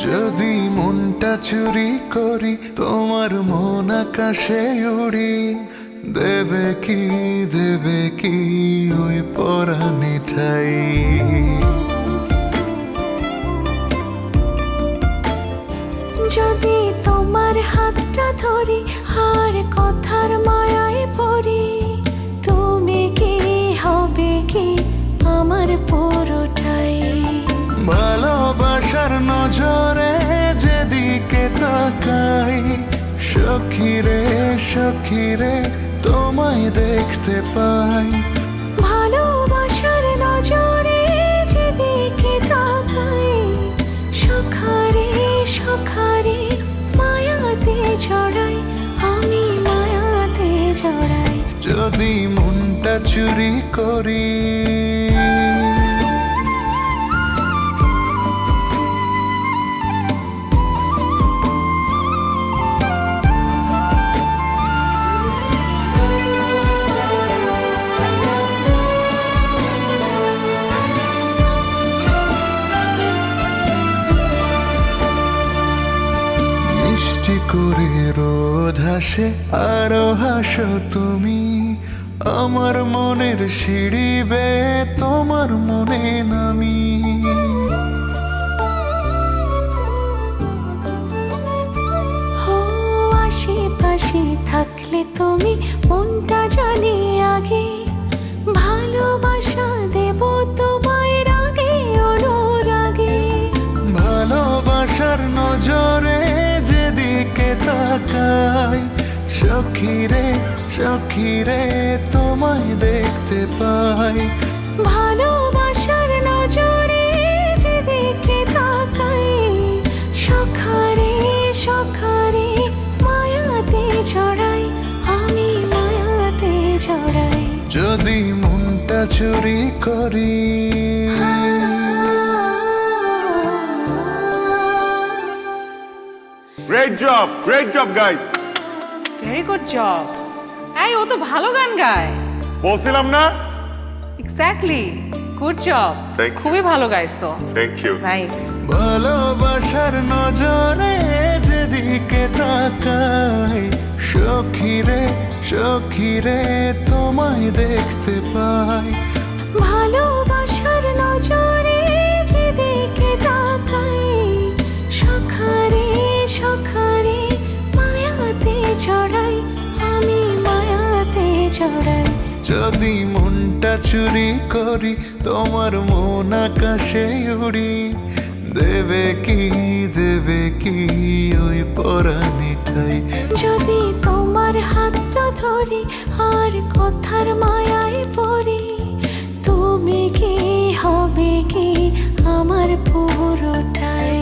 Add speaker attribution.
Speaker 1: যদি মনটা চুরি করি তোমার মন আকাশে উড়ি, দেবে কি ওই পরাণে ঠাই।
Speaker 2: যদি তোমার হাতটা ধরি আর কথার মায়ায় পড়ি, তুমি কি হবে কি আমার পুরোটাই।
Speaker 1: ভালোবাসার নজরে যেদিকে তাকাই, সখী রে তোমায় দেখতে পাই।
Speaker 2: ভালোবাসার নজরে যেদিকে তাকাই, সখারে মায়াতে জড়াই, আমি মায়াতে জড়াই।
Speaker 1: যদি মনটা চুরি করি, মিষ্টি করে রোদ হাসে আরো হাসো তুমি, আমার মনের সিঁড়ি বেয়ে তোমার মনে নামি।
Speaker 2: আশেপাশে থাকলে তুমি মনটা জানি আগে, ভালোবাসা দেব তোমায় রাগে অনুরাগে।
Speaker 1: ভালোবাসার নজরে যেদিকে তাকাই, সখী রে তোমায় দেখতে পাই।
Speaker 2: ভালোবাসার নজরে যেদিকে তাকাই, সখারে মায়াতে জড়াই, আমি মায়াতে জড়াই।
Speaker 1: যদি মনটা চুরি করি,
Speaker 3: Great job guys.
Speaker 4: Very good job. এই ও তো ভালো গান গায়।
Speaker 3: বলছিলাম না?
Speaker 4: Exactly, good job.
Speaker 3: Thank you.
Speaker 4: খুবই ভালো গাইছো।
Speaker 3: Thank you.
Speaker 4: নাইস।
Speaker 1: ভালোবাসার নজরে যেদিকে তাকাই, সখী রে তোমায় দেখতে পাই।
Speaker 2: ভালোবাসার নজরে যেদিকে তাকাই, সখারে মায়াতে জড়াই, আমি মায়াতে জড়াই।
Speaker 1: যদি মনটা চুরি করি তোমার মন আকাশে উড়ি, দেবে কি ওই পরাণে ঠাই।
Speaker 2: যদি তোমার হাতটা ধরি আর কথার মায়ায় পড়ি, তুমি কি হবে কি আমার পুরোটাই।